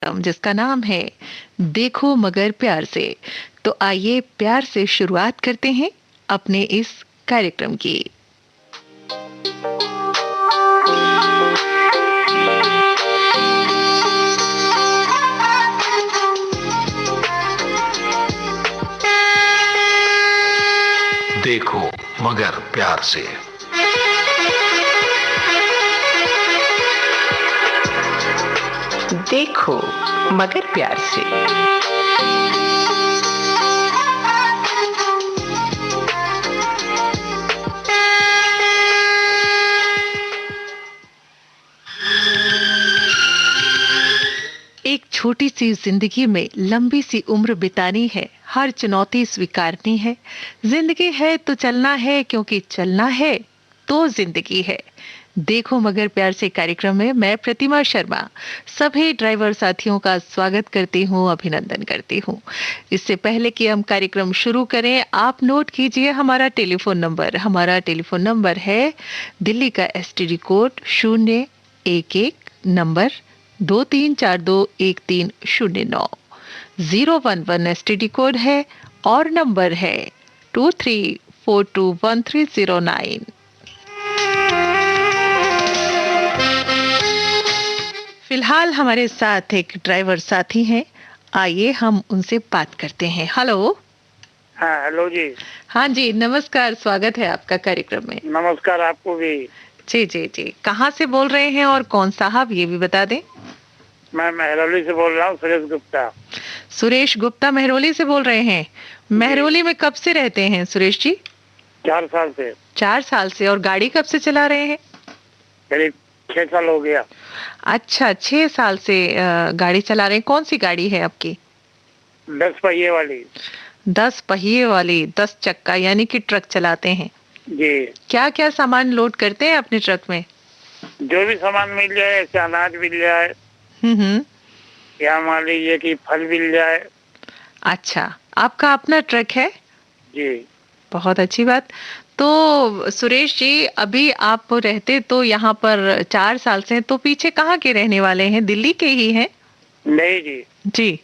जिसका नाम है देखो मगर प्यार से। तो आइए प्यार से शुरुआत करते हैं अपने इस कार्यक्रम की। देखो मगर प्यार से। देखो मगर प्यार से। एक छोटी सी जिंदगी में लंबी सी उम्र बितानी है, हर चुनौती स्वीकारनी है। जिंदगी है तो चलना है, क्योंकि चलना है तो जिंदगी है। देखो मगर प्यार से कार्यक्रम में मैं प्रतिमा शर्मा सभी ड्राइवर साथियों का स्वागत करती हूँ, अभिनंदन करती हूँ। इससे पहले कि हम कार्यक्रम शुरू करें, आप नोट कीजिए हमारा टेलीफोन नंबर। हमारा टेलीफोन नंबर है दिल्ली का STD code 011 number 23421309। 011 STD code है और नंबर है 23421309। फिलहाल हमारे साथ एक ड्राइवर साथी हैं, आइए हम उनसे बात करते हैं। हेलो। हाँ, हेलो जी। हाँ जी, नमस्कार, स्वागत है आपका कार्यक्रम में। नमस्कार आपको भी। जी जी जी, कहाँ से बोल रहे हैं और कौन साहब, ये भी बता दें। मैं मेहरौली से बोल रहा हूँ, सुरेश गुप्ता। सुरेश गुप्ता मेहरौली से बोल रहे हैं। मेहरौली में कब से रहते हैं सुरेश जी? 4 साल से। 4 साल से। और गाड़ी कब से चला रहे हैं? करीब 6 साल हो गया। अच्छा, 6 साल से गाड़ी चला रहे हैं। कौन सी गाड़ी है आपकी? 10 पहिए वाली। 10 पहिए वाली, 10 चक्का, यानी कि ट्रक चलाते हैं जी। क्या क्या सामान लोड करते हैं अपने ट्रक में? जो भी सामान मिल जाए, ऐसे अनाज मिल जाए हम्म। या मान लीजिए कि फल मिल जाए। अच्छा, आपका अपना ट्रक है? जी। बहुत अच्छी बात। तो सुरेश जी, अभी आप रहते तो यहाँ पर 4 साल से हैं, तो पीछे कहाँ के रहने वाले हैं? दिल्ली के ही हैं? नहीं जी, जी।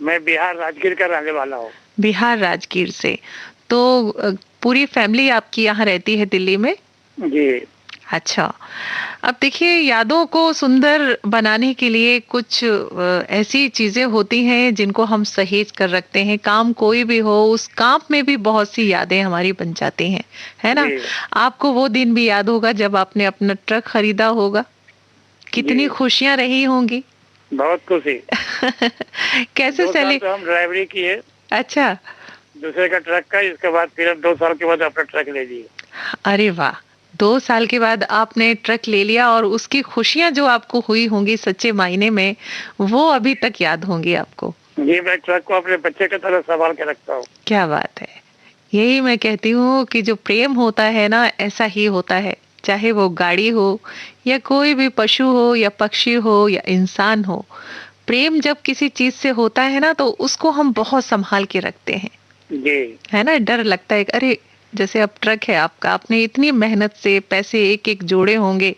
मैं बिहार राजगीर का रहने वाला हूँ। बिहार राजगीर से। तो पूरी फैमिली आपकी यहाँ रहती है दिल्ली में? जी। अच्छा, अब देखिए, यादों को सुंदर बनाने के लिए कुछ ऐसी चीजें होती हैं जिनको हम सहेज कर रखते हैं। काम कोई भी हो, उस काम में भी बहुत सी यादें हमारी बन जाती हैं, है ना? जी। आपको वो दिन भी याद होगा जब आपने अपना ट्रक खरीदा होगा, कितनी जी। खुशियां रही होंगी। बहुत खुशी। कैसे 2 साल तो हम ड्राइवरी की है अच्छा। दूसरे का ट्रक का, इसके बाद फिर हम 2 साल के बाद अपना ट्रक ले लिए। अरे वाह, 2 साल के बाद आपने ट्रक ले लिया और उसकी खुशियां जो आपको हुई होंगी सच्चे मायने में, वो अभी तक याद होंगी आपको। जी, मैं ट्रक को अपने बच्चे की तरह संभाल के रखता हूँ। क्या बात है। यही मैं कहती हूँ कि जो प्रेम होता है ना, ऐसा ही होता है। चाहे वो गाड़ी हो या कोई भी पशु हो या पक्षी हो या इंसान हो, प्रेम जब किसी चीज से होता है ना, तो उसको हम बहुत संभाल के रखते हैं, जी। है ना? डर लगता है, अरे जैसे अब ट्रक है आपका, आपने इतनी मेहनत से पैसे एक एक जोड़े होंगे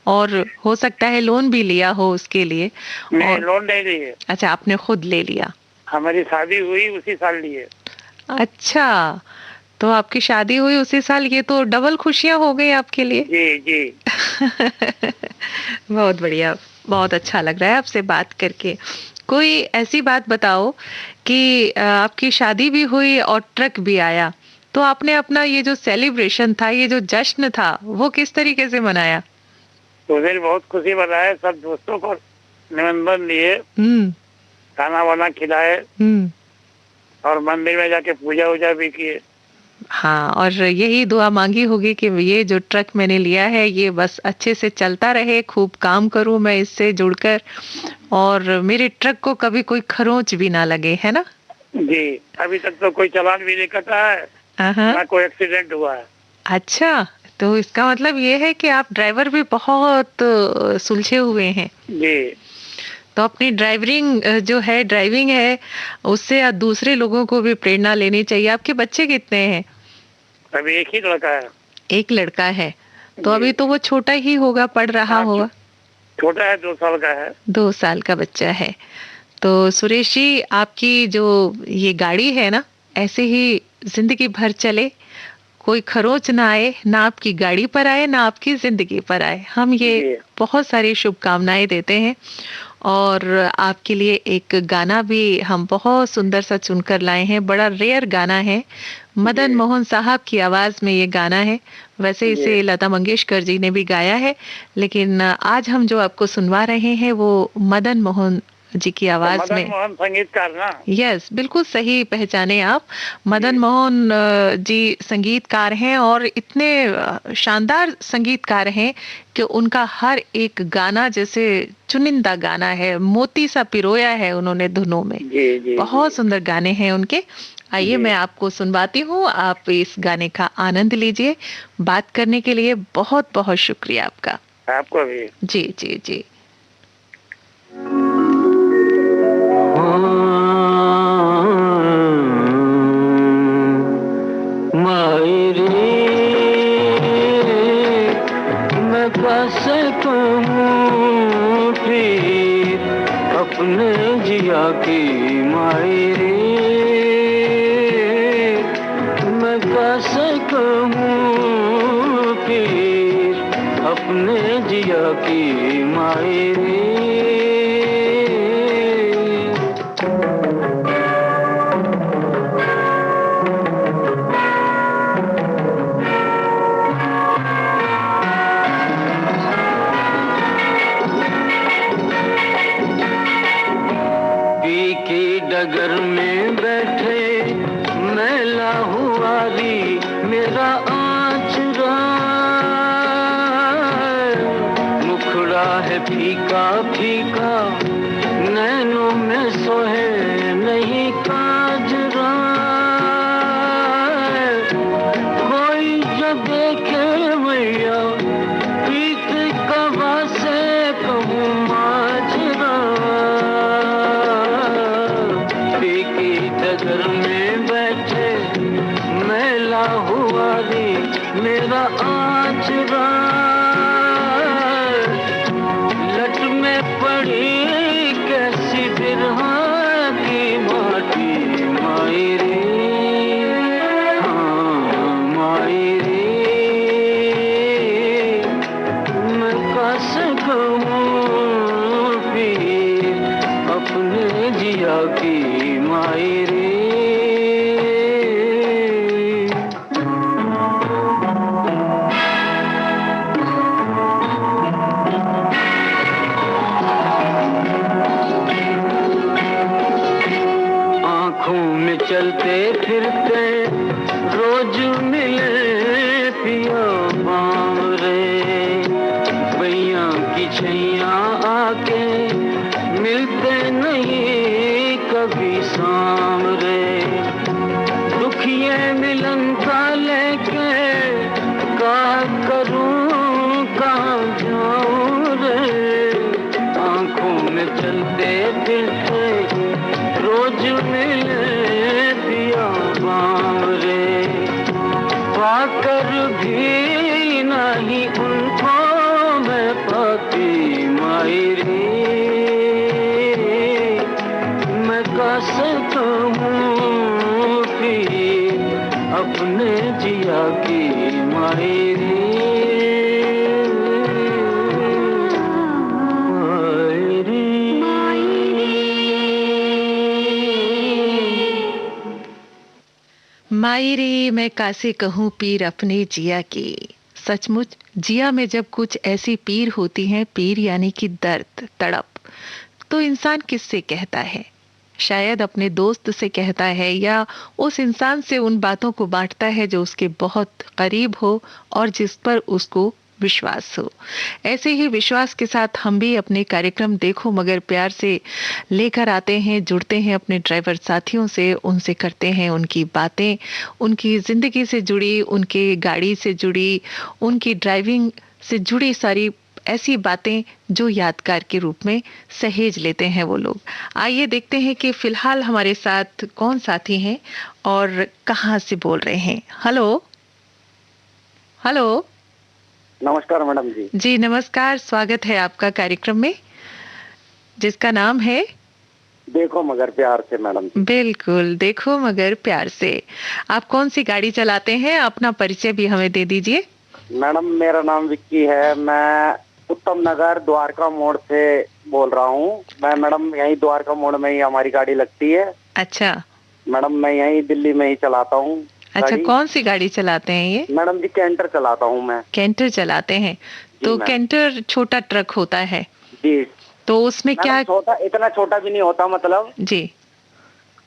और हो सकता है लोन भी लिया हो उसके लिए। नहीं, और लोन नहीं लिए। अच्छा, आपने खुद ले लिया। हमारी शादी हुई उसी साल लिए। अच्छा, तो आपकी शादी हुई उसी साल, ये तो डबल खुशियां हो गई आपके लिए। जी जी। बहुत बढ़िया, बहुत अच्छा लग रहा है आपसे बात करके। कोई ऐसी बात बताओ कि आपकी शादी भी हुई और ट्रक भी आया, तो आपने अपना ये जो सेलिब्रेशन था, ये जो जश्न था, वो किस तरीके से मनाया? उस दिन बहुत खुशी मनाए, सब दोस्तों को निमंत्रण दिए, हम्म। खाना वाना खिलाए हम्म। और मंदिर में जाके पूजा वूजा भी किए। हाँ, और यही दुआ मांगी होगी कि ये जो ट्रक मैंने लिया है, ये बस अच्छे से चलता रहे, खूब काम करूं मैं इससे जुड़कर, और मेरे ट्रक को कभी कोई खरोंच भी ना लगे, है ना? जी, अभी तक तो कोई चालान भी नहीं कटा है, हाँ। ना कोई एक्सीडेंट हुआ है। अच्छा, तो इसका मतलब ये है कि आप ड्राइवर भी बहुत सुलझे हुए हैं। जी। तो अपनी ड्राइविंग जो है, ड्राइविंग है, उससे दूसरे लोगों को भी प्रेरणा लेनी चाहिए। आपके बच्चे कितने हैं? अभी एक ही लड़का है। एक लड़का है, तो जी। अभी तो वो छोटा ही होगा, पढ़ रहा हाँ, होगा। छोटा है, 2 साल का है। 2 साल का बच्चा है। तो सुरेश जी, आपकी जो ये गाड़ी है ना, ऐसे ही जिंदगी भर चले, कोई खरोच ना आए, ना आपकी गाड़ी पर आए, ना आपकी जिंदगी पर आए। हम ये जी बहुत सारी शुभकामनाएं देते हैं। और आपके लिए एक गाना भी हम बहुत सुंदर सा चुनकर लाए हैं। बड़ा रेयर गाना है, मदन जी मोहन साहब की आवाज में ये गाना है। वैसे जी। इसे लता मंगेशकर जी ने भी गाया है, लेकिन आज हम जो आपको सुनवा रहे हैं वो मदन मोहन जी की तो आवाज मदन में। मोहन संगीतकार ना? यस, बिल्कुल सही पहचाने आप। मदन जी मोहन जी संगीतकार हैं, और इतने शानदार संगीतकार हैं कि उनका हर एक गाना जैसे चुनिंदा गाना है, मोती सा पिरोया है उन्होंने धुनों में। जी जी जी बहुत सुंदर गाने हैं उनके। आइए, जी। मैं आपको सुनवाती हूँ, आप इस गाने का आनंद लीजिए। बात करने के लिए बहुत बहुत शुक्रिया आपका। आपको भी। जी जी जी। मायरे मैं कैसे कहूँ फिर अपने जिया की मायरे, मैं कैसे कहूँ फिर अपने जिया की मायरे। डगर में बैठे मैला हुआ री मेरा आचरा, मुखड़ा है फीका फीका नैनों में सोहे नहीं काजरा, कोई जो देखे मैया पीत कबा से कहूँ माजरा। डगर में बैठे मैला हुआ रे मेरा आचरा, लट में पड़ी कैसी बिरहा की माटी मायरे, हाँ मायरे मैं कैसे कहूँ फिर अपने जिया की मायरे। आँखों में चलते फिरते रोज मिले पिया बावरे, बैया की छैया आके मिलते नहीं कभी सामरे, दुखिए मिलन का लेके का करूं कहाँ जाऊं रे। आँखों में चलते फिरते रोज मिले पिया बावरे, पाकर भी नहीं उनको मैं पाती मायरे, मैं कैसे कहूँ फिर अपने जिया की मायरे। मायरे मैं कासे कहूँ पीर अपने जिया की। सचमुच जिया में जब कुछ ऐसी पीर होती हैं, पीर यानी कि दर्द, तड़प, तो इंसान किससे कहता है? शायद अपने दोस्त से कहता है, या उस इंसान से उन बातों को बांटता है जो उसके बहुत करीब हो और जिस पर उसको विश्वास हो। ऐसे ही विश्वास के साथ हम भी अपने कार्यक्रम देखो मगर प्यार से लेकर आते हैं, जुड़ते हैं अपने ड्राइवर साथियों से, उनसे करते हैं उनकी बातें, उनकी जिंदगी से जुड़ी, उनके गाड़ी से जुड़ी, उनकी ड्राइविंग से जुड़ी सारी ऐसी बातें जो यादगार के रूप में सहेज लेते हैं वो लोग। आइए देखते हैं कि फिलहाल हमारे साथ कौन साथी हैं और कहां से बोल रहे हैं। Hello hello. नमस्कार मैडम जी। जी नमस्कार, स्वागत है आपका कार्यक्रम में जिसका नाम है देखो मगर प्यार से मैडम जी। बिल्कुल, देखो मगर प्यार से। आप कौन सी गाड़ी चलाते हैं? अपना परिचय भी हमें दे दीजिए। मैडम मेरा नाम विक्की है, मैं उत्तम नगर द्वारका मोड़ से बोल रहा हूँ। मैं मैडम यही द्वारका मोड़ में ही हमारी गाड़ी लगती है। अच्छा मैडम मैं यही दिल्ली में ही चलाता हूँ। अच्छा, कौन सी गाड़ी चलाते हैं ये? मैडम जी कैंटर चलाता हूँ मैं। कैंटर चलाते हैं? तो कैंटर छोटा ट्रक होता है जी, तो उसमें क्या छोटा, इतना छोटा भी नहीं होता मतलब जी,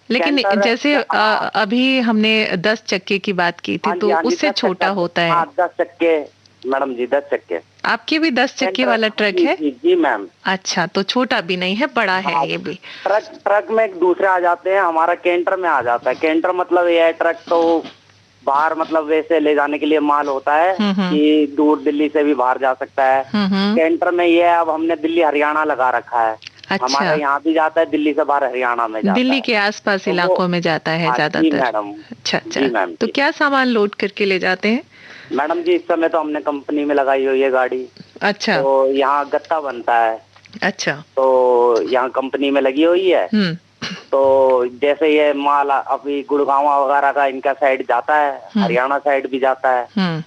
लेकिन जैसे अभी हमने 10 चक्के की बात की थी तो उससे छोटा होता है। 10 चक्के मैडम जी, 10 चक्के। आपके भी 10 चक्के वाला ट्रक है? जी मैम। अच्छा, तो छोटा भी नहीं है, बड़ा है ये भी। ट्रक में एक दूसरे आ जाते हैं, हमारा कैंटर में आ जाता है। कैंटर मतलब ये है, ट्रक तो बाहर मतलब वैसे ले जाने के लिए माल होता है कि दूर दिल्ली से भी बाहर जा सकता है। कैंटर में ये है, अब हमने दिल्ली हरियाणा लगा रखा है। अच्छा। हमारा यहाँ भी जाता है, दिल्ली से बाहर हरियाणा में जाता दिल्ली है। के आसपास इलाकों में जाता है ज्यादातर। मैडम। अच्छा अच्छा, तो क्या सामान लोड करके ले जाते हैं? मैडम जी इस समय तो हमने कंपनी में लगाई हुई है गाड़ी। अच्छा। तो यहाँ गत्ता बनता है। अच्छा। तो यहाँ कंपनी में लगी हुई है। तो जैसे ये माल अभी गुड़गांव वगैरह का इनका साइड जाता है, हरियाणा साइड भी जाता है,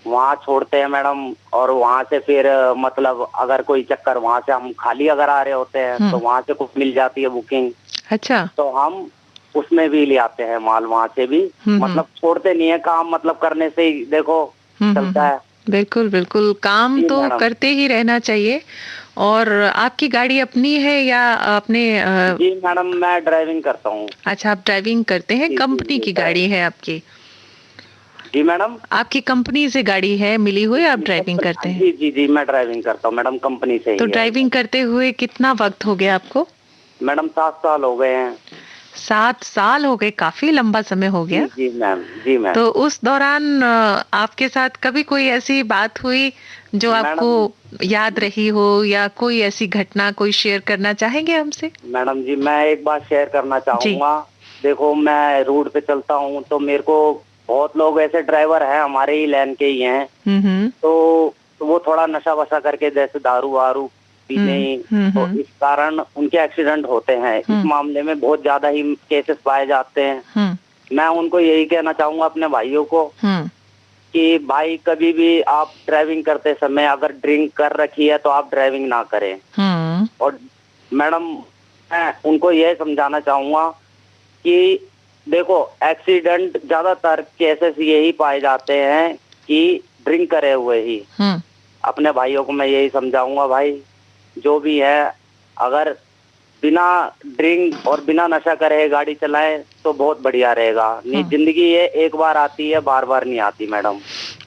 वहाँ छोड़ते हैं मैडम। और वहाँ से फिर मतलब अगर कोई चक्कर वहाँ से हम खाली अगर आ रहे होते हैं तो वहाँ से कुछ मिल जाती है बुकिंग। अच्छा। तो हम उसमें भी ले आते हैं माल वहाँ से भी। मतलब छोड़ते नहीं है काम, मतलब करने से ही देखो चलता है। बिल्कुल बिल्कुल, काम तो करते ही रहना चाहिए। और आपकी गाड़ी अपनी है या अपने? जी मैडम मैं ड्राइविंग करता हूँ। अच्छा, आप ड्राइविंग करते हैं? कंपनी की गाड़ी है आपकी? जी मैडम। आपकी कंपनी से गाड़ी है मिली हुई, आप ड्राइविंग करते हैं? जी जी जी, मैं ड्राइविंग करता हूँ मैडम, कंपनी से ही। तो ड्राइविंग करते हुए कितना वक्त हो गया आपको? मैडम 7 साल हो गए हैं। 7 साल हो गए, काफी लंबा समय हो गया। जी मैम, जी मैम। तो उस दौरान आपके साथ कभी कोई ऐसी बात हुई जो आपको याद रही हो, या कोई ऐसी घटना कोई शेयर करना चाहेंगे हमसे? मैडम जी मैं एक बात शेयर करना चाहूंगा। देखो मैं रोड पे चलता हूँ तो मेरे को बहुत लोग ऐसे ड्राइवर हैं हमारे ही लाइन के ही हैं, तो वो थोड़ा नशा वशा करके जैसे दारू वारू पीने, तो इस कारण उनके एक्सीडेंट होते हैं। इस मामले में बहुत ज्यादा ही केसेस पाए जाते हैं। मैं उनको यही कहना चाहूंगा अपने भाइयों को कि भाई कभी भी आप ड्राइविंग करते समय अगर ड्रिंक कर रखी है तो आप ड्राइविंग ना करें। और मैडम मैं उनको यह समझाना चाहूंगा कि देखो एक्सीडेंट ज्यादातर केसेस यही पाए जाते हैं कि ड्रिंक करे हुए ही। अपने भाइयों को मैं यही समझाऊंगा, भाई जो भी है अगर बिना ड्रिंक और बिना नशा करे गाड़ी चलाए तो बहुत बढ़िया रहेगा। नहीं जिंदगी ये एक बार आती है, बार बार नहीं आती मैडम।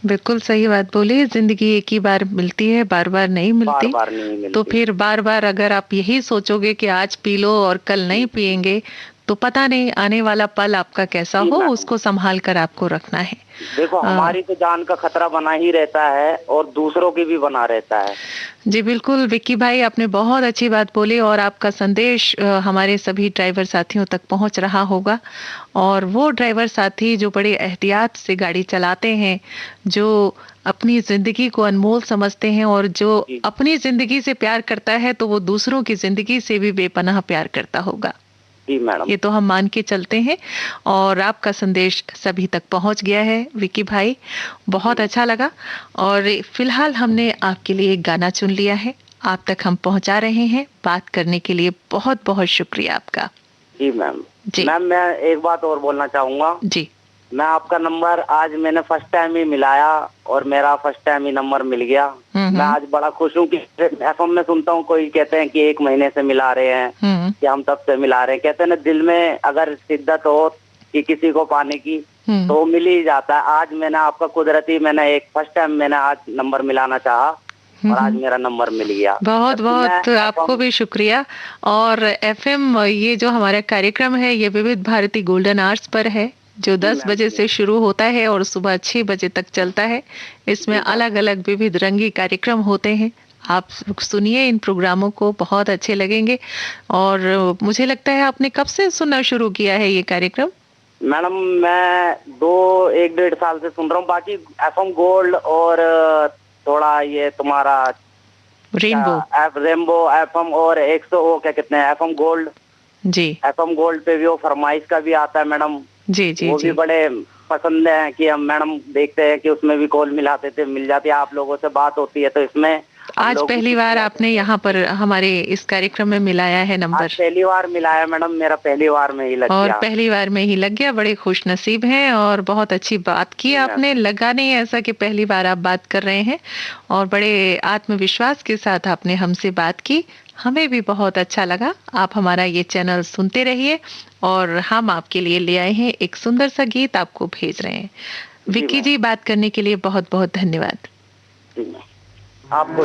बिल्कुल सही बात बोली, जिंदगी एक ही बार मिलती है, बार बार नहीं मिलती। बार नहीं मिलती। तो फिर बार बार अगर आप यही सोचोगे कि आज पी लो और कल नहीं पिएंगे तो पता नहीं आने वाला पल आपका कैसा हो, उसको संभाल कर आपको रखना है। देखो हमारी तो जान का खतरा बना ही रहता है और दूसरों की भी बना रहता है। जी बिल्कुल विक्की भाई, आपने बहुत अच्छी बात बोली और आपका संदेश हमारे सभी ड्राइवर साथियों तक पहुंच रहा होगा। और वो ड्राइवर साथी जो बड़े एहतियात से गाड़ी चलाते हैं, जो अपनी जिंदगी को अनमोल समझते हैं और जो अपनी जिंदगी से प्यार करता है तो वो दूसरों की जिंदगी से भी बेपनाह प्यार करता होगा। जी मैडम, ये तो हम मान के चलते हैं। और आपका संदेश सभी तक पहुंच गया है विक्की भाई, बहुत अच्छा लगा। और फिलहाल हमने आपके लिए एक गाना चुन लिया है, आप तक हम पहुंचा रहे हैं। बात करने के लिए बहुत बहुत शुक्रिया आपका। जी मैम। जी मैम मैं एक बात और बोलना चाहूंगा। जी। मैं आपका नंबर आज मैंने फर्स्ट टाइम ही मिलाया और मेरा फर्स्ट टाइम ही नंबर मिल गया। मैं आज बड़ा खुश हूँ कि एफएम में सुनता हूँ कोई कहते हैं कि 1 महीने से मिला रहे हैं, कि हम तब से मिला रहे हैं। कहते हैं ना दिल में अगर शिद्दत हो कि किसी को पाने की तो मिल ही जाता है। आज मैंने आपका कुदरती मैंने एक फर्स्ट टाइम मैंने आज नंबर मिलाना चाहा और आज मेरा नंबर मिल गया। बहुत बहुत आपको भी शुक्रिया। और एफएम ये जो हमारा कार्यक्रम है ये विविध भारती गोल्डन आवर्स पर है, जो 10 बजे से शुरू होता है और सुबह 6 बजे तक चलता है। इसमें अलग अलग विविध रंगी कार्यक्रम होते हैं। आप सुनिए इन प्रोग्रामों को, बहुत अच्छे लगेंगे। और मुझे लगता है आपने कब से सुनना शुरू किया है ये कार्यक्रम? मैडम मैं 1 डेढ़ साल से सुन रहा हूँ। बाकी एफएम गोल्ड और थोड़ा ये तुम्हारा रेनबो FM और 100 वो क्या कहते हैं FM गोल्ड जी, FM गोल्ड पे भी वो फरमाइश का भी आता है मैडम जी जी, वो जी। भी बड़े पसंद है कि हम मैडम देखते हैं कि उसमें भी कॉल मिलाते थे, मिल जाती है, आप लोगों से बात होती है तो इसमें आज पहली बार आपने यहाँ पर हमारे इस कार्यक्रम में मिलाया है नंबर। आज पहली बार मिलाया मैडम, मेरा पहली बार में ही लग और गया। पहली बार में ही लग गया, बड़े खुश नसीब हैं और बहुत अच्छी बात की आपने। लगा नहीं ऐसा कि पहली बार आप बात कर रहे हैं और बड़े आत्मविश्वास के साथ आपने हमसे बात की, हमें भी बहुत अच्छा लगा। आप हमारा ये चैनल सुनते रहिए और हम आपके लिए ले आए हैं एक सुंदर सा गीत आपको भेज रहे हैं। विक्की जी, बात करने के लिए बहुत बहुत धन्यवाद। आपको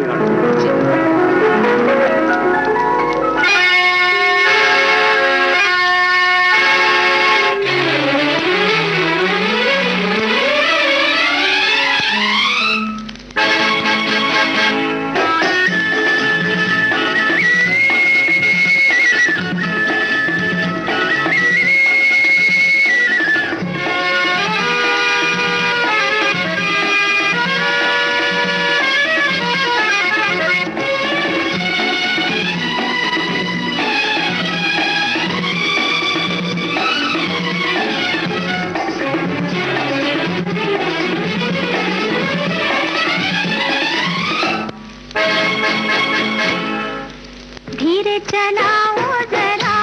धीरे चलाओ जरा,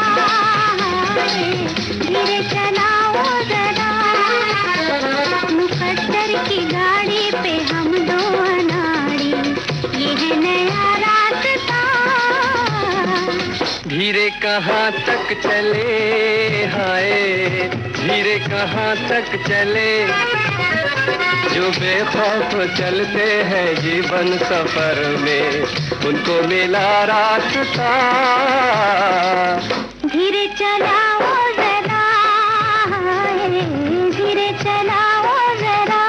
धीरे चलाओ जरा, मुकद्दर की गाड़ी पे हम दो अनाड़ी, ये है नया रास्ता। धीरे कहाँ तक चले हाय, धीरे कहाँ तक चले, जो बेखौफ चलते हैं जीवन सफर में, उनको मिला रास्ता। धीरे चलाओ जरा, धीरे चलाओ जरा,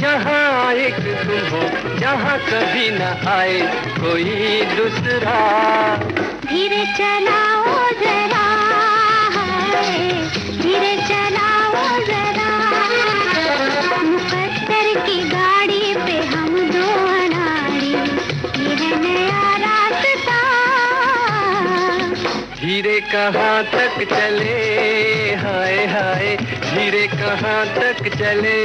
जहाँ एक तुम हो, जहाँ कभी न आए कोई दूसरा। धीरे चलाओ जरा, धीरे चलाओ जरा, मुकद्दर की गाड़ी पे हम दो अनाड़ी, ये है नया रास्ता। धीरे कहाँ तक चले हाय हाय, धीरे कहाँ तक चले,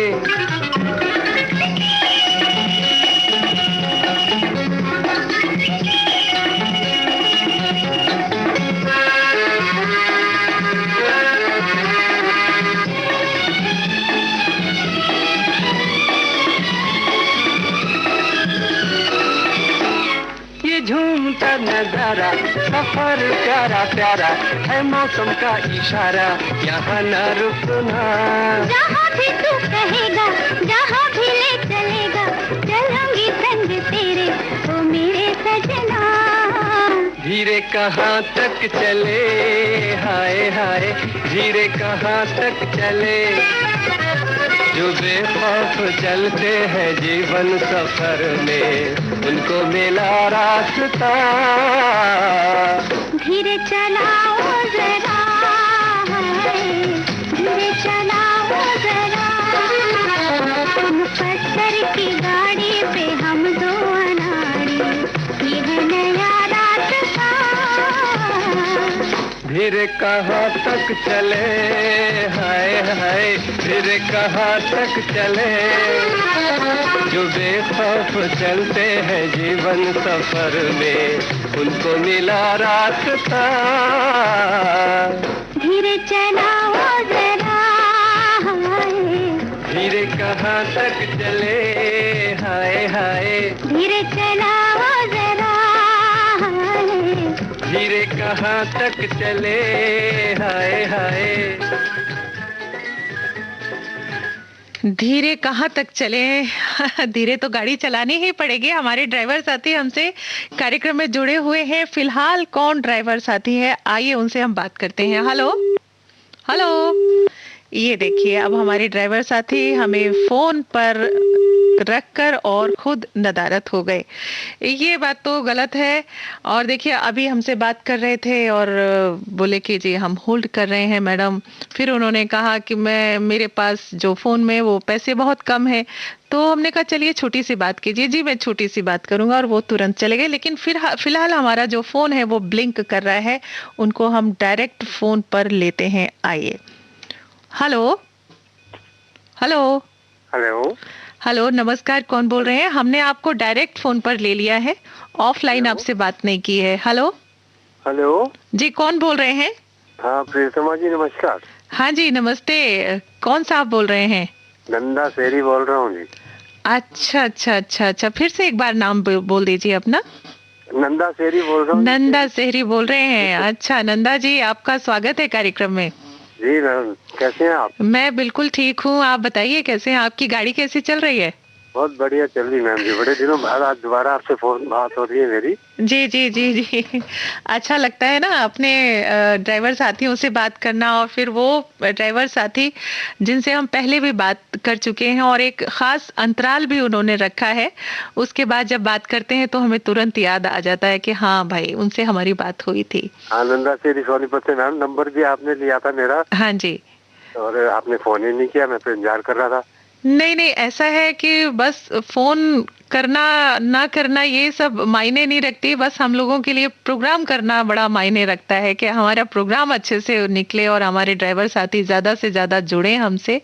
झूमता नजारा सफर प्यारा प्यारा है, मौसम का इशारा यहाँ न रुकना। जहाँ भी तू कहेगा, जहाँ भी ले चलेगा, चलूंगी संग तेरे ओ मेरे सजना। धीरे कहाँ तक चले हाय हाय, धीरे कहाँ तक चले, जो बेखौफ चलते हैं जीवन सफर में, उनको मिला रास्ता। धीरे चलाओ जरा, धीरे चलाओ जरा, मुकद्दर की गाड़ी पे हम दो अनाड़ी, ये है नया रास्ता। धीरे कहाँ तक चले हाय हाय, धीरे कहाँ तक चले, जो बेखौफ चलते हैं जीवन सफर में, उनको मिला रास्ता। धीरे चलाओ जरा, धीरे कहाँ तक चले हाय हाय, धीरे चलाओ जरा, धीरे कहाँ तक चले हाय हाय। धीरे कहाँ तक चले? धीरे तो गाड़ी चलानी ही पड़ेगी। हमारे ड्राइवर साथी हमसे कार्यक्रम में जुड़े हुए हैं। फिलहाल कौन ड्राइवर साथी है, आइए उनसे हम बात करते हैं। हेलो हेलो, ये देखिए अब हमारे ड्राइवर साथी हमें फोन पर रखकर और खुद नदारत हो गए। ये बात तो गलत है। और देखिए अभी हमसे बात कर रहे थे और बोले कि जी हम होल्ड कर रहे हैं मैडम। फिर उन्होंने कहा कि मेरे पास जो फोन में वो पैसे बहुत कम है। तो हमने कहा चलिए छोटी सी बात कीजिए। जी मैं छोटी सी बात करूंगा, और वो तुरंत चले गए। लेकिन फिर फिलहाल हमारा जो फोन है वो ब्लिंक कर रहा है। उनको हम डायरेक्ट फोन पर लेते हैं, आइए। हेलो हेलो हेलो हेलो, नमस्कार, कौन बोल रहे हैं? हमने आपको डायरेक्ट फोन पर ले लिया है, ऑफलाइन आपसे बात नहीं की है। हेलो हेलो जी, कौन बोल रहे हैं? हाँ प्रियतमा जी, नमस्कार। हाँ जी नमस्ते, कौन सा आप बोल रहे हैं? नंदा शेरी बोल रहा हूँ जी। अच्छा अच्छा अच्छा अच्छा, फिर से एक बार नाम बोल दीजिए अपना। नंदा शेरी बोल रहा हूँ। नंदा शेरी बोल रहे हैं। अच्छा नंदा जी, आपका स्वागत है कार्यक्रम में। जी मैम, कैसे हैं आप? मैं बिल्कुल ठीक हूँ, आप बताइए कैसे हैं? आपकी गाड़ी कैसी चल रही है? बहुत बढ़िया चल रही मैम जी, बड़े दिनों बाद आज दोबारा आपसे फोन बात हो रही है मेरी। जी जी जी जी, अच्छा लगता है ना अपने ड्राइवर साथियों से बात करना, और फिर वो ड्राइवर साथी जिनसे हम पहले भी बात कर चुके हैं और एक खास अंतराल भी उन्होंने रखा है, उसके बाद जब बात करते हैं तो हमें तुरंत याद आ जाता है कि हाँ भाई उनसे हमारी बात हुई थी। नंदा शेरी सोनीपत से मैम, नंबर भी आपने लिया था मेरा। हाँ जी। और आपने फोन ही नहीं किया, मैं तो इंतजार कर रहा था। नहीं नहीं, ऐसा है कि बस फोन करना ना करना ये सब मायने नहीं रखती। बस हम लोगों के लिए प्रोग्राम करना बड़ा मायने रखता है कि हमारा प्रोग्राम अच्छे से निकले और हमारे ड्राइवर साथी ज्यादा से ज्यादा जुड़े हमसे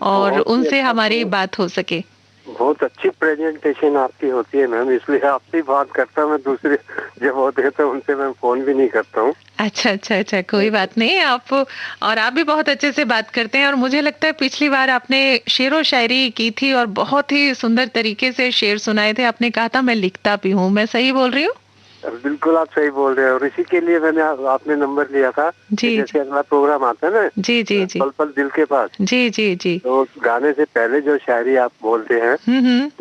और उनसे हमारी बात हो सके। बहुत अच्छी प्रेजेंटेशन आपकी होती है मैम, इसलिए आपसे बात करता हूँ। मैं दूसरे जब होते हैं तो उनसे मैं फोन भी नहीं करता हूँ। अच्छा अच्छा अच्छा, कोई बात नहीं। आप भी बहुत अच्छे से बात करते हैं, और मुझे लगता है पिछली बार आपने शेरो शायरी की थी और बहुत ही सुंदर तरीके से शेर सुनाए थे। आपने कहा था मैं लिखता भी हूँ, मैं सही बोल रही हूँ? बिल्कुल आप सही बोल रहे हैं, और इसी के लिए मैंने आपने नंबर लिया था। जी, जैसे अगला प्रोग्राम आता है ना, जी जी जी, पल पल दिल के पास। जी जी जी, तो गाने से पहले जो शायरी आप बोलते हैं,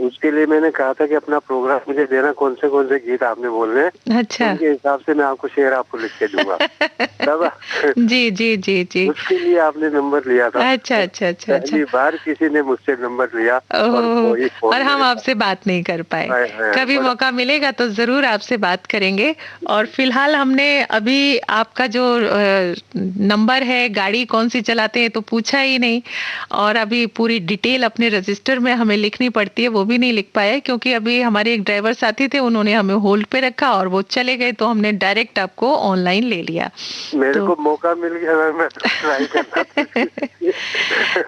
उसके लिए मैंने कहा था कि अपना प्रोग्राम मुझे देना, कौन से गीत आपने बोलने हैं। अच्छा, उनके हिसाब से मैं आपको शेर आपको लिख के दूंगा। जी जी जी जी, उसके लिए आपने नंबर लिया था। अच्छा अच्छा अच्छा, पहली बार किसी ने मुझसे नंबर लिया और हम आपसे बात नहीं कर पाए। कभी मौका मिलेगा तो जरूर आपसे बात करेंगे। और फिलहाल हमने अभी आपका जो नंबर है, गाड़ी कौन सी चलाते हैं तो पूछा ही नहीं, और अभी पूरी डिटेल अपने रजिस्टर में हमें लिखनी पड़ती है, वो भी नहीं लिख पाए क्योंकि अभी हमारे एक ड्राइवर साथी थे, उन्होंने हमें होल्ड पे रखा और वो चले गए, तो हमने डायरेक्ट आपको ऑनलाइन ले लिया। मेरे को मौका मिल गया, मैं तो ट्राई करता।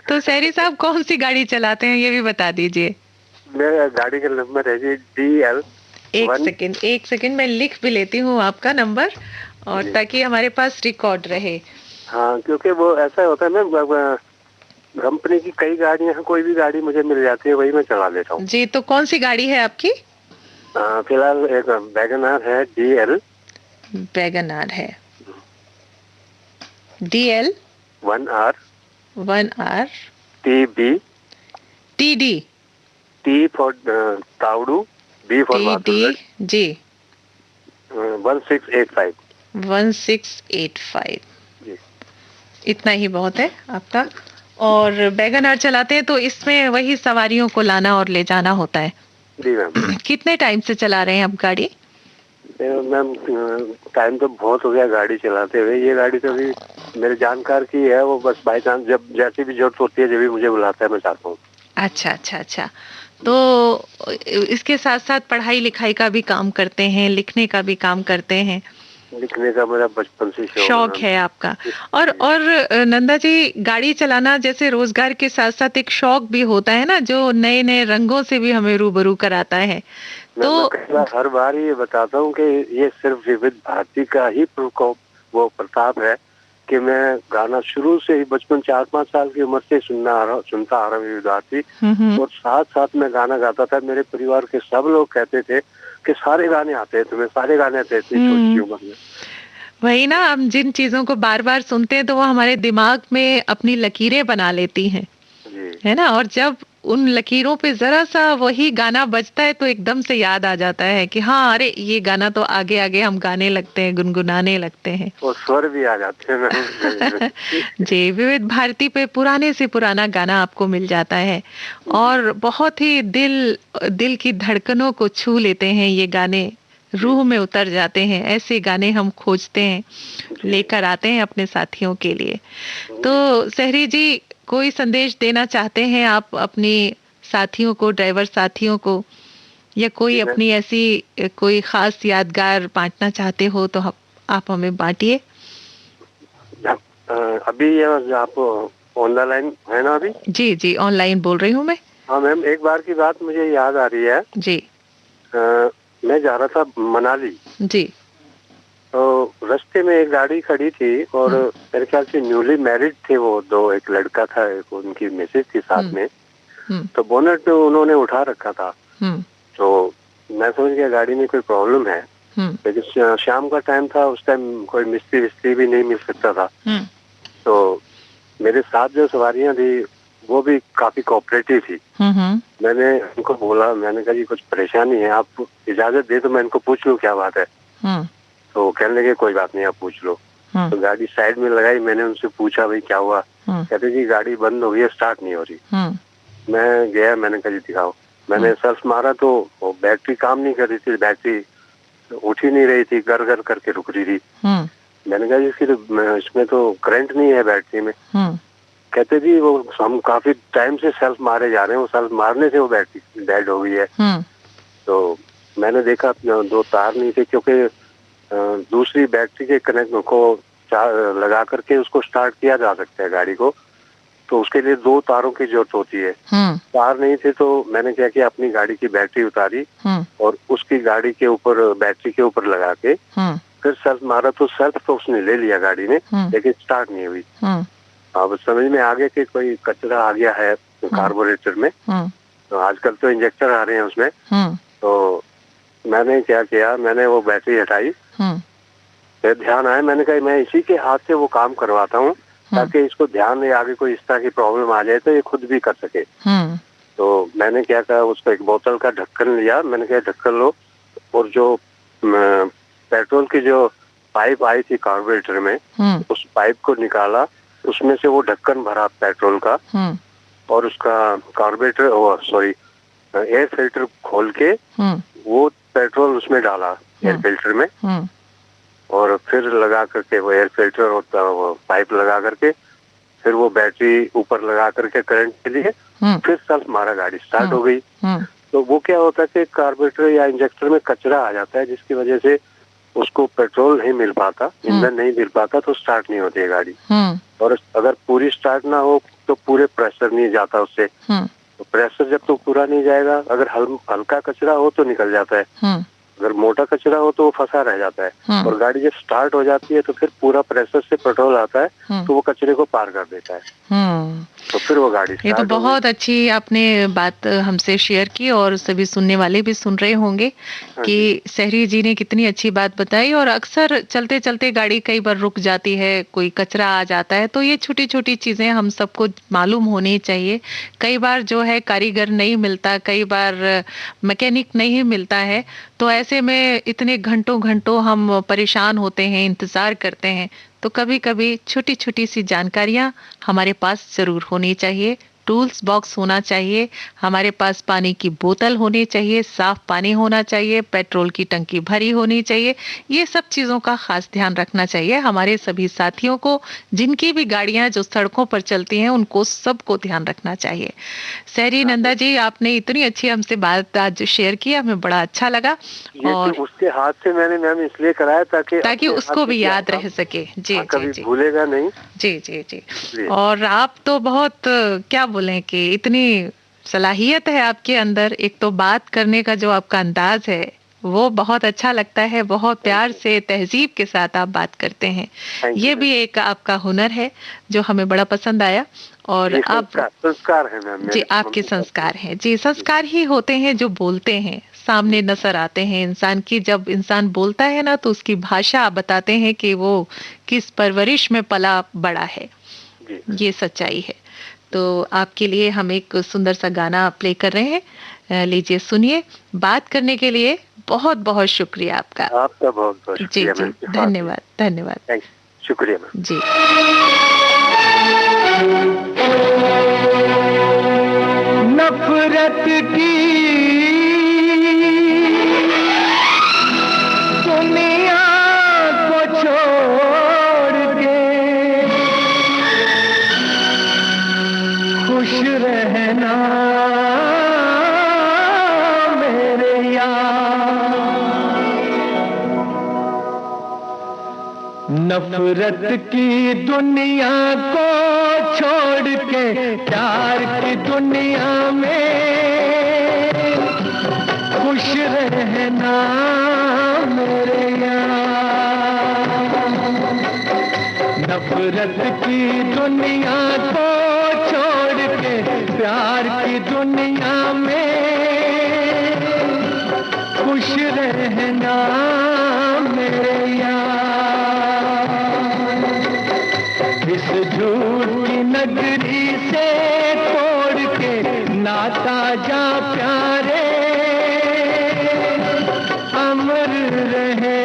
तो सहरी साहब कौन सी गाड़ी चलाते हैं ये भी बता दीजिए। मेरा गाड़ी का नंबर है जी DL। एक सेकंड मैं लिख भी लेती हूँ आपका नंबर, और ताकि हमारे पास रिकॉर्ड रहे। हाँ, क्योंकि वो ऐसा होता है ना, कंपनी की कई गाड़ियाँ, कोई भी गाड़ी मुझे मिल जाती है, वही मैं चला लेता हूँ। जी, तो कौन सी गाड़ी है आपकी? फिलहाल एक वैगनआर है DL। वैगनआर है DL 1R TD T for Tauru, B for TD जी 1685। 1685 जी, इतना ही बहुत है आपका। और वैगनआर चलाते हैं तो इसमें वही सवारियों को लाना और ले जाना होता है। जी मैम। कितने टाइम से चला रहे हैं आप गाड़ी? मैम टाइम तो बहुत हो गया गाड़ी चलाते हुए। ये गाड़ी तो अभी मेरे जानकार की है, वो बस बाई चांस जब जैसी भी जरूरत होती है जब भी मुझे बुलाता है मैं जाता हूँ। अच्छा अच्छा अच्छा, तो इसके साथ साथ पढ़ाई लिखाई का भी काम करते हैं, लिखने का भी काम करते हैं? लिखने का मेरा बचपन से शौक है आपका। और नंदा जी, गाड़ी चलाना जैसे रोजगार के साथ साथ एक शौक भी होता है ना, जो नए नए रंगों से भी हमें रूबरू कराता है। तो हर बार ये बताता हूँ कि ये सिर्फ विविध भारती का ही वो प्रताप है कि मैं गाना शुरू से ही बचपन 4-5 साल की उम्र से सुनता आ रहा हूँ विविध भारती, और साथ साथ मैं गाना गाता था। मेरे परिवार के सब लोग कहते थे कि सारे गाने आते हैं तुम्हें, सारे गाने आते हैं छोटी उम्र में। वही ना, हम जिन चीजों को बार बार सुनते हैं तो वो हमारे दिमाग में अपनी लकीरें बना लेती हैं। है ना। और जब उन लकीरों पे जरा सा वही गाना बजता है तो एकदम से याद आ जाता है कि हाँ अरे ये गाना तो आगे आगे हम गाने लगते हैं, गुनगुनाने लगते हैं और स्वर भी आ जाते हैं। जी, विविध भारती पे पुराने से पुराना गाना आपको मिल जाता है और बहुत ही दिल की धड़कनों को छू लेते हैं ये गाने, रूह में उतर जाते हैं। ऐसे गाने हम खोजते हैं, लेकर आते हैं अपने साथियों के लिए। तो सहरी जी, कोई संदेश देना चाहते हैं आप अपने साथियों को, ड्राइवर साथियों को, या कोई अपनी ऐसी कोई खास यादगार बांटना चाहते हो तो आप हमें बांटिए। अभी आप ऑन द लाइन है ना अभी? जी जी, ऑनलाइन बोल रही हूँ मैं। हाँ मैम, एक बार की बात मुझे याद आ रही है जी। मैं जा रहा था मनाली जी। तो रास्ते में एक गाड़ी खड़ी थी और मेरे ख्याल से न्यूली मैरिड थे वो दो, एक लड़का था, एक उनकी मिसेज थी साथ में। तो बोनट उन्होंने उठा रखा था। तो मैं समझ गया गाड़ी में कोई प्रॉब्लम है, लेकिन शाम का टाइम था, उस टाइम कोई मिस्त्री विस्त्री भी नहीं मिल सकता था। तो मेरे साथ जो सवारियां थी वो भी काफी कोऑपरेटिव थी। मैंने उनको बोला, मैंने कहा जी कुछ परेशानी है, आप इजाजत दे तो मैं इनको पूछ लूं क्या बात है। तो कहने लगे कोई बात नहीं, आप पूछ लो। तो गाड़ी साइड में लगाई, मैंने उनसे पूछा भाई क्या हुआ। कहते जी गाड़ी बंद हो गई है, स्टार्ट नहीं हो रही। मैं गया, मैंने कहा जी दिखाओ। मैंने सेल्फ मारा तो बैटरी काम नहीं कर रही थी, बैटरी उठ ही नहीं रही थी, गर गर करके रुक रही थी। मैंने कहा जी इसमें तो करंट नहीं है बैटरी में। कहते जी वो हम काफी टाइम से सेल्फ मारे जा रहे हैं, वो सेल्फ मारने से वो बैटरी डेड हो गई है। तो मैंने देखा दो तार नहीं थे, क्योंकि दूसरी बैटरी के कनेक्ट को लगा करके उसको स्टार्ट किया जा सकता है गाड़ी को, तो उसके लिए दो तारों की जरूरत होती है। तार नहीं थे तो मैंने क्या किया, अपनी गाड़ी की बैटरी उतारी और उसकी गाड़ी के ऊपर बैटरी के ऊपर लगा के फिर सेल्फ मारा। तो सेल्फ तो उसने ले लिया गाड़ी ने, लेकिन स्टार्ट नहीं हुई। अब समझ में आ गया कि कोई कचरा आ गया है कार्बोरेटर में। तो आजकल तो इंजेक्टर आ रहे हैं उसमें। तो मैंने क्या किया, मैंने वो बैटरी हटाई। फिर ध्यान आया, मैंने कहा मैं इसी के हाथ से वो काम करवाता हूँ ताकि इसको ध्यान में आगे कोई इस तरह की प्रॉब्लम आ जाए तो ये खुद भी कर सके। तो मैंने क्या कहा, उसको एक बोतल का ढक्कन लिया, मैंने कहा ढक्कन लो, और जो पेट्रोल की जो पाइप आई थी कार्बोरेटर में, उस पाइप को निकाला, उसमें से वो ढक्कन भरा पेट्रोल का, और उसका कार्बोरेटर एयर फिल्टर खोल के वो पेट्रोल उसमें डाला एयर फिल्टर में, और फिर लगा करके वो एयर फिल्टर और वो पाइप लगा करके फिर वो बैटरी ऊपर लगा करके करंट के लिए फिर सेल्फ मारा, गाड़ी स्टार्ट हो गई। तो वो क्या होता है कि कार्बोरेटर या इंजेक्टर में कचरा आ जाता है, जिसकी वजह से उसको पेट्रोल नहीं मिल पाता, ईंधन नहीं मिल पाता, तो स्टार्ट नहीं होती है गाड़ी। और अगर पूरी स्टार्ट ना हो तो पूरे प्रेशर नहीं जाता उससे। तो प्रेशर जब तो पूरा नहीं जाएगा, अगर हल्का कचरा हो तो निकल जाता है, अगर मोटा कचरा हो तो वो फंसा रह जाता है। और गाड़ी जब स्टार्ट हो जाती है तो फिर पूरा प्रेशर से पेट्रोल आता है, तो वो कचरे को पार कर देता है, तो फिर वो गाड़ी ये तो बहुत अच्छी आपने बात हमसे शेयर की और सभी सुनने वाले भी सुन रहे होंगे कि सहरी जी ने कितनी अच्छी बात बताई। और अक्सर चलते चलते गाड़ी कई बार रुक जाती है, कोई कचरा आ जाता है, तो ये छोटी छोटी चीजें हम सबको मालूम होनी चाहिए। कई बार जो है कारीगर नहीं मिलता, कई बार मैकेनिक नहीं मिलता है, तो ऐसे में इतने घंटों घंटों हम परेशान होते हैं, इंतजार करते हैं। तो कभी कभी छोटी छोटी सी जानकारियां हमारे पास जरूर होनी चाहिए। टूल्स बॉक्स होना चाहिए, हमारे पास पानी की बोतल होनी चाहिए, साफ पानी होना चाहिए, पेट्रोल की टंकी भरी होनी चाहिए। ये सब चीजों का खास ध्यान रखना चाहिए हमारे सभी साथियों को, जिनकी भी गाड़ियां जो सड़कों पर चलती हैं उनको सबको ध्यान रखना चाहिए। सहरी नंदा जी, आपने इतनी अच्छी हमसे बात आज शेयर की, हमें बड़ा अच्छा लगा। और उसके हाथ से मैंने मैम इसलिए कराया ताकि उसको भी याद रह सके। जी कभी भूलेगा नहीं। जी जी जी। और आप तो बहुत क्या बोलें कि इतनी सलाहियत है आपके अंदर। एक तो बात करने का जो आपका अंदाज है वो बहुत अच्छा लगता है, बहुत प्यार से तहजीब के साथ आप बात करते हैं। ये भी एक आपका हुनर है जो हमें बड़ा पसंद आया। और आप संस्कार है मैम जी, आपके संस्कार हैं जी। संस्कार ही होते हैं जो बोलते हैं, सामने नजर आते हैं इंसान की। जब इंसान बोलता है ना तो उसकी भाषा बताते हैं कि वो किस परवरिश में पला बड़ा है। ये सच्चाई है। तो आपके लिए हम एक सुंदर सा गाना प्ले कर रहे हैं, लीजिए सुनिए। बात करने के लिए बहुत बहुत शुक्रिया आपका। आपका बहुत बहुत जी शुक्रिया। जी, धन्यवाद धन्यवाद। शुक्रिया मैम जी। नफरत की दुनिया को छोड़ के खुश रहना मेरे यार। नफरत की दुनिया को छोड़ के प्यार की दुनिया में खुश रहना मेरे यार। नफरत की दुनिया को छोड़ के प्यार की दुनिया में खुश रहना मेरे यार। इस झूठी नगरी से तोड़ के नाता जा प्यारे, अमर रहे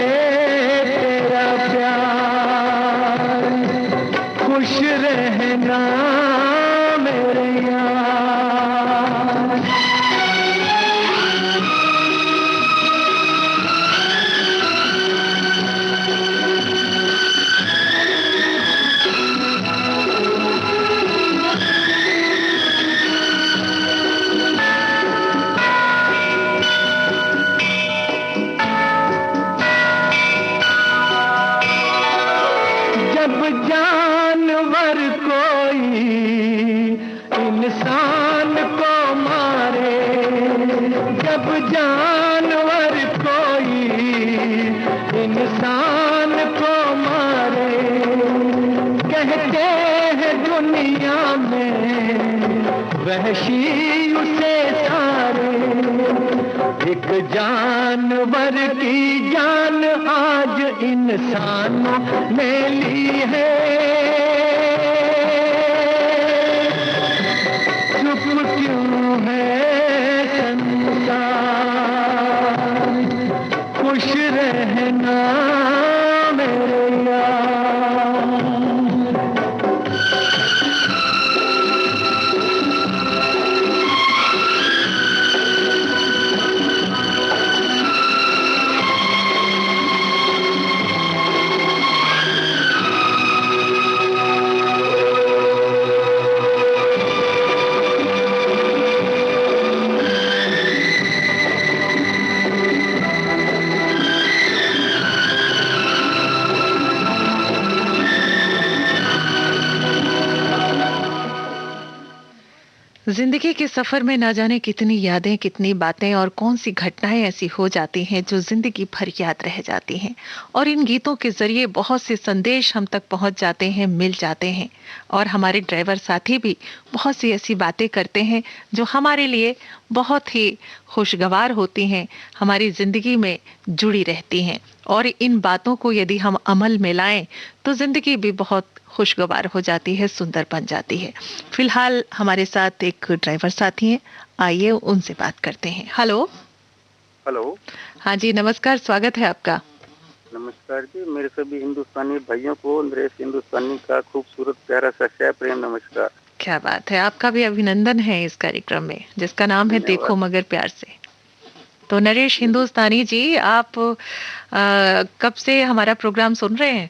तेरा प्यार। खुश रहना मेरे यार। जब जानवर कोई इंसान को मारे, जब जानवर कोई इंसान को मारे, कहते हैं दुनिया में वहशी उसे सारे। एक जानवर की जान आज इंसानों ने ली है, चुप क्यों है संसार। खुश रहना मेरे यार। जिंदगी के सफर में ना जाने कितनी यादें, कितनी बातें और कौन सी घटनाएं ऐसी हो जाती हैं जो जिंदगी भर याद रह जाती हैं। और इन गीतों के जरिए बहुत से संदेश हम तक पहुंच जाते हैं, मिल जाते हैं। और हमारे ड्राइवर साथी भी बहुत सी ऐसी बातें करते हैं जो हमारे लिए बहुत ही खुशगवार होती हैं, हमारी जिंदगी में जुड़ी रहती हैं। और इन बातों को यदि हम अमल में लाएं तो जिंदगी भी बहुत खुशगवार हो जाती है, सुंदर बन जाती है। फिलहाल हमारे साथ एक ड्राइवर साथी हैं, आइए उनसे बात करते हैं। हेलो। हेलो। हाँ जी, नमस्कार, स्वागत है आपका। नमस्कार जी, मेरे सभी हिंदुस्तानी भाइयों को नरेश हिंदुस्तानी का खूबसूरत प्यारा सा प्रेम नमस्कार। क्या बात है, आपका भी अभिनंदन है इस कार्यक्रम में जिसका नाम है देखो मगर प्यार से। तो नरेश हिंदुस्तानी जी, आप कब से हमारा प्रोग्राम सुन रहे हैं?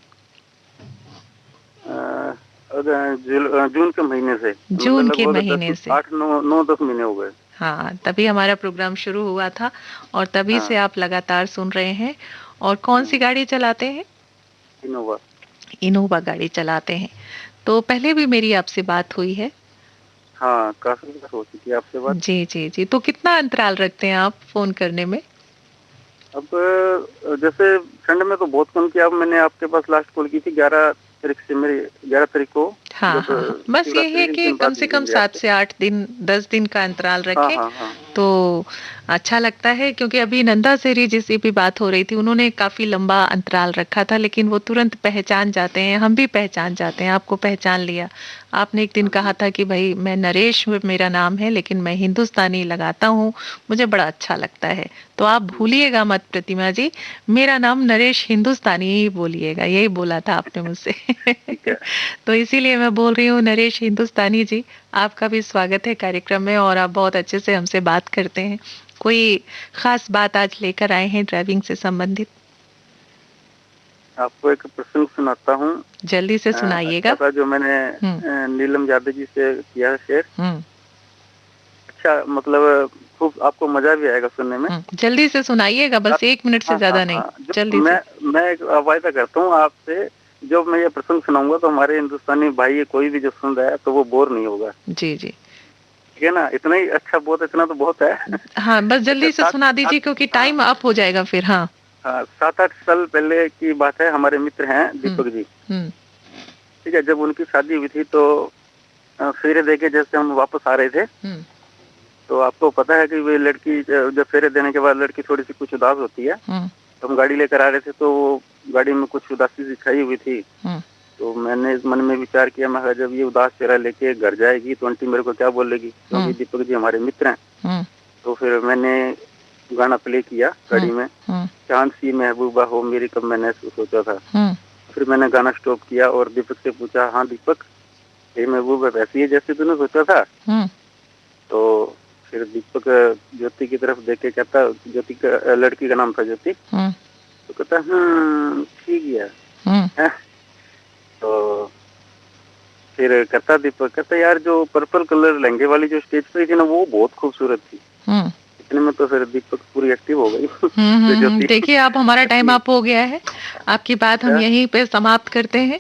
जून के महीने से। जून के महीने से 8-9-10 महीने हो गए। हाँ, तभी हमारा प्रोग्राम शुरू हुआ था और तभी से आप लगातार सुन रहे हैं। और कौन सी गाड़ी चलाते हैं? इनोवा। इनोवा गाड़ी चलाते हैं। तो पहले भी मेरी आपसे बात हुई है? हाँ, काफी बार हो चुकी है आपसे बात। जी जी जी। तो कितना अंतराल रखते हैं आप फोन करने में? अब जैसे ठंड में तो बहुत कम किया। अब मैंने आपके पास लास्ट कॉल की थी 11 तारीख से, मेरी 11 तारीख को। हाँ हाँ, बस ये है कि कम से कम 7 से 8 दिन 10 दिन का अंतराल रखें। हाँ, हाँ, हाँ। तो अच्छा लगता है, क्योंकि अभी नंदा सेरी जिससे भी बात हो रही थी उन्होंने काफी लंबा अंतराल रखा था, लेकिन वो तुरंत पहचान जाते हैं, हम भी पहचान जाते हैं। आपको पहचान लिया। आपने एक दिन कहा था कि भाई मैं नरेश मेरा नाम है, लेकिन मैं हिंदुस्तानी लगाता हूँ, मुझे बड़ा अच्छा लगता है। तो आप भूलिएगा मत प्रतिमा जी, मेरा नाम नरेश हिंदुस्तानी ही बोलिएगा, यही बोला था आपने मुझसे। तो इसीलिए मैं बोल रही हूँ नरेश हिंदुस्तानी जी, आपका भी स्वागत है कार्यक्रम में, और आप बहुत अच्छे से हमसे बात करते हैं। कोई खास बात आज लेकर आए हैं ड्राइविंग से संबंधित? आपको एक प्रसंग सुनाता हूँ, जल्दी से सुनाइएगा। अच्छा, जो मैंने नीलम यादव जी से किया है शेयर। अच्छा, मतलब खूब आपको मजा भी आएगा सुनने में। जल्दी से सुनाइएगा, बस 1 मिनट से ज्यादा नहीं। जल्दी से। मैं एक वायदा करता हूँ आपसे, जब मैं ये प्रसंग सुनाऊंगा तो हमारे हिंदुस्तानी भाई कोई भी जो सुन रहा है तो वो बोर नहीं होगा। जी जी, ठीक है ना? इतना ही अच्छा, बहुत इतना तो बहुत है। हाँ, बस जल्दी से सुना दीजिए, क्योंकि टाइम अप हो जाएगा फिर। हाँ, 7-8 साल पहले की बात है। हमारे मित्र हैं दीपक जी, ठीक है, जब उनकी शादी हुई थी तो फेरे देके जैसे हम वापस आ रहे थे, तो आपको पता है कि वे लड़की जब फेरे देने के बाद लड़की थोड़ी सी कुछ उदास होती है। तो हम गाड़ी लेकर आ रहे थे, तो गाड़ी में कुछ उदासी सी छाई हुई थी। तो मैंने मन में विचार किया, मैं जब ये उदास चेहरा लेके घर जाएगी तो आंटी मेरे को क्या बोलेगी, क्योंकि दीपक जी हमारे मित्र हैं। तो फिर मैंने गाना प्ले किया गाड़ी में, चांद सी महबूबा हो मेरी, कब मैंने सोचा था। फिर मैंने गाना स्टॉप किया और दीपक से पूछा, हाँ दीपक, ये महबूबा वैसी है जैसे तूने सोचा था? तो फिर दीपक ज्योति की तरफ देख के कहता, ज्योति का लड़की का नाम था ज्योति, तो कहता ठीक है। तो फिर कहता दीपक, कहता यार जो पर्पल कलर लहंगे वाली जो स्टेज पे थी ना, वो बहुत खूबसूरत थी। इतने में तो फिर दीपक पूरी एक्टिव हो गई। देखिए, आप हमारा टाइम अप हो गया है, आपकी बात हम यहीं पे समाप्त करते हैं,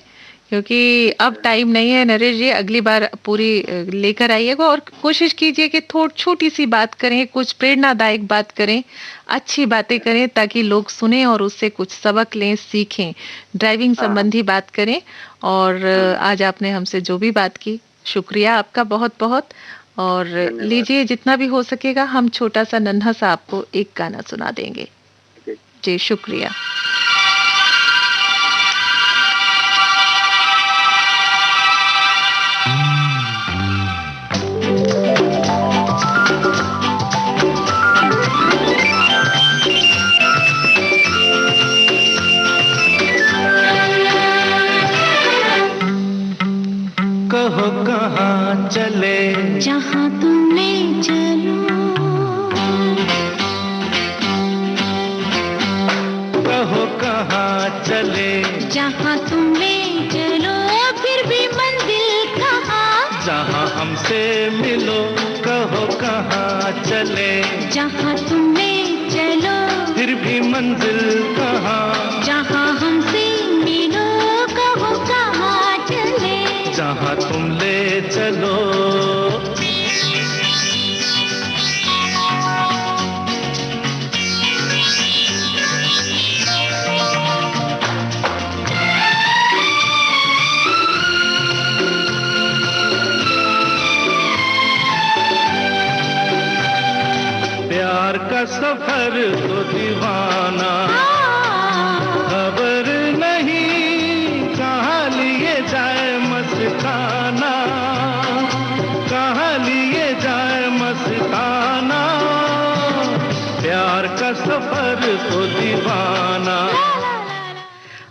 क्योंकि अब टाइम नहीं है। नरेश जी, अगली बार पूरी लेकर आइएगा, और कोशिश कीजिए कि छोटी सी बात करें, कुछ प्रेरणादायक बात करें, अच्छी बातें करें, ताकि लोग सुने और उससे कुछ सबक लें, सीखें। ड्राइविंग संबंधी बात करें। और आज आपने हमसे जो भी बात की, शुक्रिया आपका बहुत बहुत। और लीजिए, जितना भी हो सकेगा हम छोटा सा नन्हा सा आपको एक गाना सुना देंगे। जी, शुक्रिया। कहो कहाँ चले, जहाँ तुम ले चलो। कहो कहाँ चले, जहाँ तुम ले चलो, फिर भी मंजिल कहाँ? जहाँ हमसे मिलो। कहो कहाँ चले, जहाँ तुम ले चलो, फिर भी मंजिल कहाँ? जहाँ हमसे मिलो। कहो कहाँ चले, जहाँ तुम ले चलो। प्यार का सफर तो दीवाना, खबर नहीं कहाँ लिए जाए मस्ताना, कहाँ लिए जाए मस्ताना। प्यार का सफर तो दीवाना।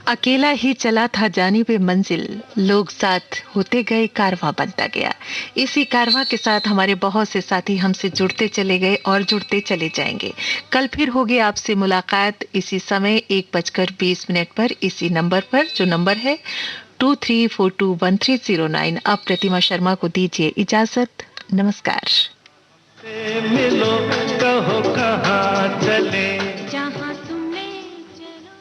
अकेला ही चला था जानिबे मंजिल, लोग साथ होते गए, कारवां बनता गया। इसी कारवां के साथ हमारे बहुत से साथी हमसे जुड़ते चले गए और जुड़ते चले जाएंगे। कल फिर होगी आपसे मुलाकात इसी समय 1:20 पर, इसी नंबर पर, जो नंबर है 23421309। अब प्रतिमा शर्मा को दीजिए इजाजत। नमस्कार। मिलो, कहो कहाँ चले, जहाँ तुम ले चलो।